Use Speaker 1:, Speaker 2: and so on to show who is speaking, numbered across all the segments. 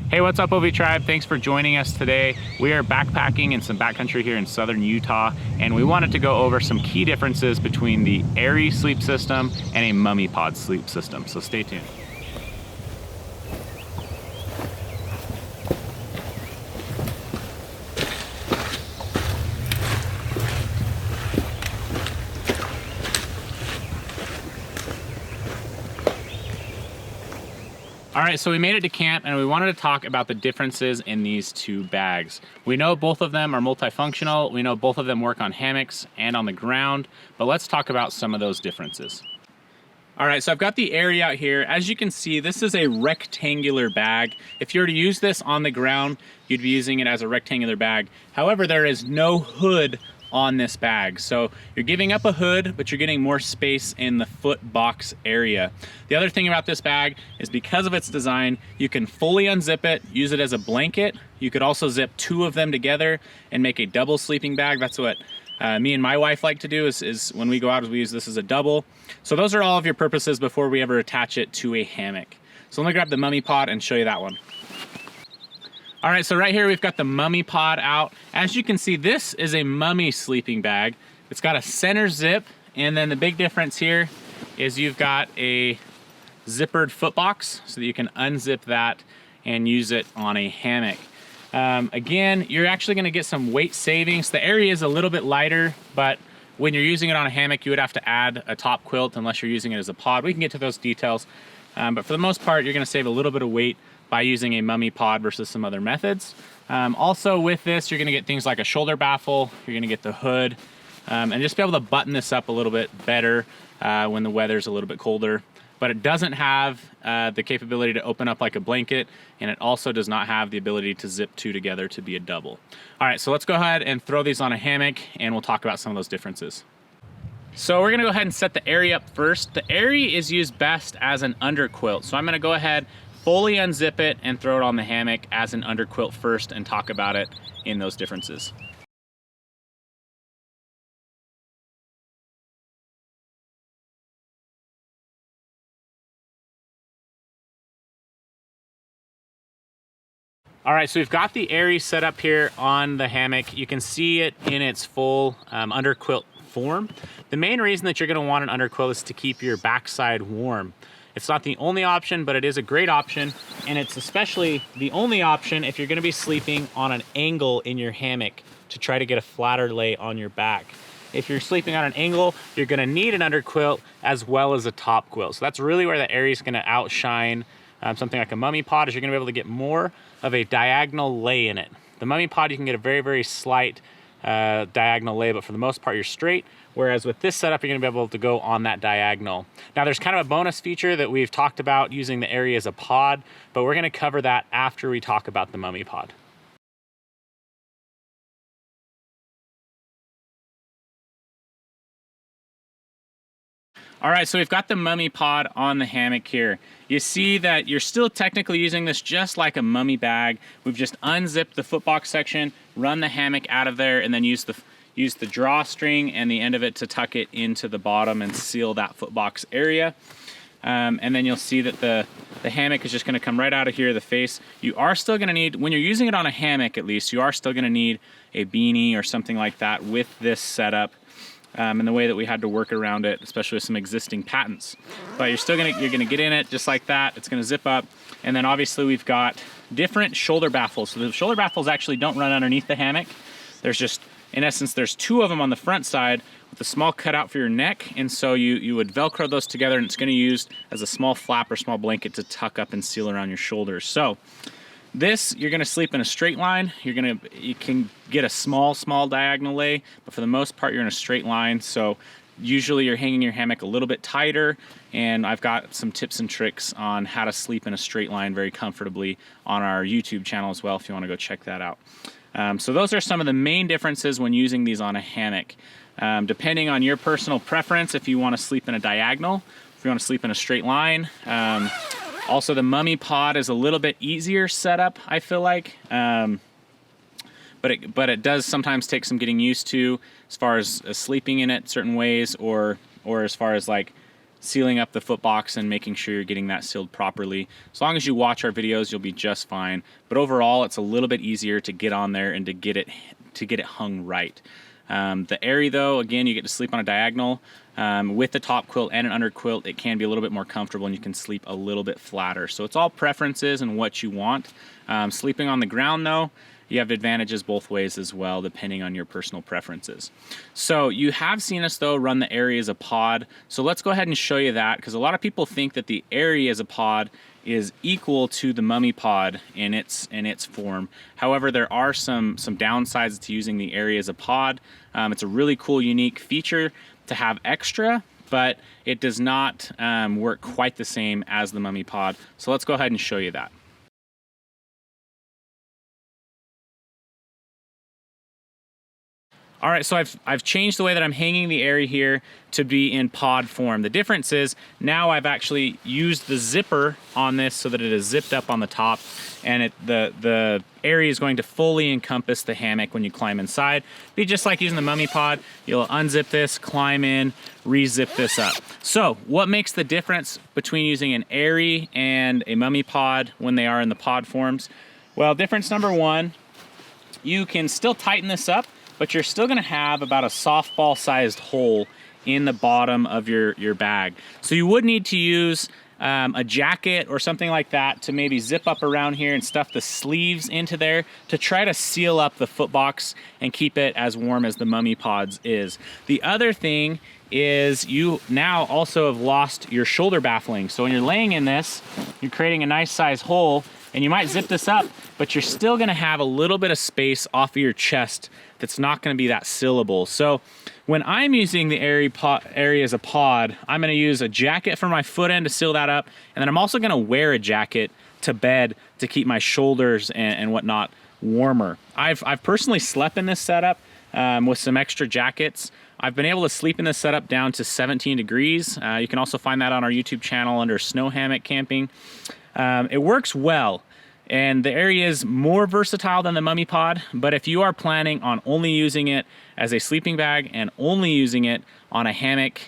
Speaker 1: Hey, what's up, OV Tribe? Thanks for joining us today. We are backpacking in some backcountry here in southern Utah, and we wanted to go over some key differences between the Aerie sleep system and a MummyPod sleep system, so stay tuned. All right, so we made it to camp and we wanted to talk about the differences in these two bags. We know both of them are multifunctional. We know both of them work on hammocks and on the ground, but let's talk about some of those differences. All right, so I've got the Aerie out here. As you can see, this is a rectangular bag. If you were to use this on the ground, you'd be using it as a rectangular bag. However, there is no hood on this bag. So you're giving up a hood, but you're getting more space in the foot box area. The other thing about this bag is because of its design, you can fully unzip it, use it as a blanket. You could also zip two of them together and make a double sleeping bag. That's what me and my wife like to do is when we go out, we use this as a double. So those are all of your purposes before we ever attach it to a hammock. So let me grab the MummyPod and show you that one. All right, so right here we've got the MummyPod out. As you can see, this is a mummy sleeping bag. It's got a center zip, and then the big difference here is you've got a zippered foot box so that you can unzip that and use it on a hammock. Again, you're actually gonna get some weight savings. The Aerie is a little bit lighter, but when you're using it on a hammock, you would have to add a top quilt unless you're using it as a pod. We can get to those details, but for the most part, you're gonna save a little bit of weight by using a MummyPod versus some other methods. Also with this, you're gonna get things like a shoulder baffle, you're gonna get the hood, and just be able to button this up a little bit better when the weather's a little bit colder. But it doesn't have the capability to open up like a blanket, and it also does not have the ability to zip two together to be a double. All right, so let's go ahead and throw these on a hammock, and we'll talk about some of those differences. So we're gonna go ahead and set the Aerie up first. The Aerie is used best as an underquilt. So I'm gonna go ahead, fully unzip it and throw it on the hammock as an underquilt first and talk about it in those differences. All right, so we've got the Aerie set up here on the hammock. You can see it in its full underquilt form. The main reason that you're gonna want an underquilt is to keep your backside warm. It's not the only option, but it is a great option, and it's especially the only option if you're gonna be sleeping on an angle in your hammock to try to get a flatter lay on your back. If you're sleeping on an angle, you're gonna need an underquilt as well as a top quilt. So that's really where the Aerie is gonna outshine something like a MummyPod, is you're gonna be able to get more of a diagonal lay in it. The MummyPod, you can get a very, very slight diagonal lay, but for the most part, you're straight. Whereas with this setup, you're gonna be able to go on that diagonal. Now there's kind of a bonus feature that we've talked about using the Aerie as a pod, but we're gonna cover that after we talk about the MummyPod. All right, so we've got the MummyPod on the hammock here. You see that you're still technically using this just like a mummy bag. We've just unzipped the footbox section, run the hammock out of there, and then use the drawstring and the end of it to tuck it into the bottom and seal that footbox area. And then you'll see that the hammock is just gonna come right out of here, the face. You are still gonna need, when you're using it on a hammock at least, you are still gonna need a beanie or something like that with this setup. And the way that we had to work around it, especially with some existing patents. But you're gonna get in it just like that. It's gonna zip up. And then obviously we've got different shoulder baffles. So the shoulder baffles actually don't run underneath the hammock. There's just, in essence, there's two of them on the front side with a small cutout for your neck. And so you would Velcro those together, and it's gonna be used as a small flap or small blanket to tuck up and seal around your shoulders. So this, you're gonna sleep in a straight line. You can get a small diagonal lay, but for the most part, you're in a straight line. So usually you're hanging your hammock a little bit tighter, and I've got some tips and tricks on how to sleep in a straight line very comfortably on our YouTube channel as well, if you wanna go check that out. So those are some of the main differences when using these on a hammock. Depending on your personal preference, if you wanna sleep in a diagonal, if you wanna sleep in a straight line, also, the MummyPod is a little bit easier setup, I feel like, but it does sometimes take some getting used to as far as sleeping in it certain ways, or as far as like sealing up the foot box and making sure you're getting that sealed properly. As long as you watch our videos, you'll be just fine. But overall, it's a little bit easier to get on there and to get it hung right. The Aerie though, again, you get to sleep on a diagonal. With the top quilt and an under quilt, it can be a little bit more comfortable and you can sleep a little bit flatter. So it's all preferences and what you want. Sleeping on the ground though, you have advantages both ways as well, depending on your personal preferences. So you have seen us though run the Aerie as a pod. So let's go ahead and show you that, because a lot of people think that the Aerie as a pod is equal to the MummyPod in its form. However, there are some downsides to using the Aerie as a pod. It's a really cool, unique feature to have extra, but it does not work quite the same as the MummyPod. So let's go ahead and show you that. All right, so I've changed the way that I'm hanging the Aerie here to be in pod form. The difference is now I've actually used the zipper on this so that it is zipped up on the top, and the Aerie is going to fully encompass the hammock when you climb inside. Be just like using the MummyPod. You'll unzip this, climb in, re-zip this up. So what makes the difference between using an Aerie and a MummyPod when they are in the pod forms? Well, difference number one, you can still tighten this up, but you're still gonna have about a softball sized hole in the bottom of your bag. So you would need to use a jacket or something like that to maybe zip up around here and stuff the sleeves into there to try to seal up the foot box and keep it as warm as the MummyPod's is. The other thing is you now also have lost your shoulder baffling. So when you're laying in this, you're creating a nice size hole, and you might zip this up, but you're still gonna have a little bit of space off of your chest that's not gonna be that sealable. So when I'm using the Aerie as a pod, I'm gonna use a jacket for my foot end to seal that up, and then I'm also gonna wear a jacket to bed to keep my shoulders and whatnot warmer. I've personally slept in this setup with some extra jackets. I've been able to sleep in this setup down to 17 degrees. You can also find that on our YouTube channel under Snow Hammock Camping. It works well, and the Aerie is more versatile than the MummyPod, but if you are planning on only using it as a sleeping bag and only using it on a hammock,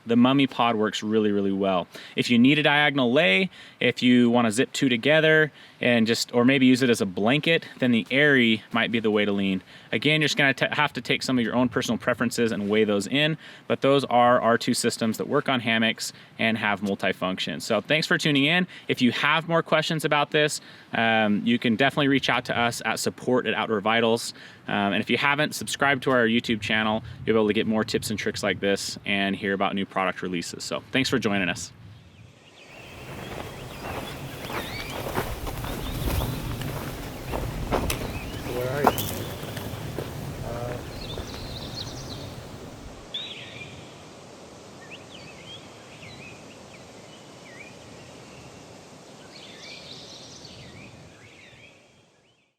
Speaker 1: the MummyPod works really, really well. If you need a diagonal lay, if you want to zip two together and or maybe use it as a blanket, then the Aerie might be the way to lean. Again, you're just going to have to take some of your own personal preferences and weigh those in, but those are our two systems that work on hammocks and have multifunction. So thanks for tuning in. If you have more questions about this, you can definitely reach out to us at support@Outdoor Vitals. And if you haven't subscribed to our YouTube channel, you'll be able to get more tips and tricks like this and hear about new product releases. So thanks for joining us.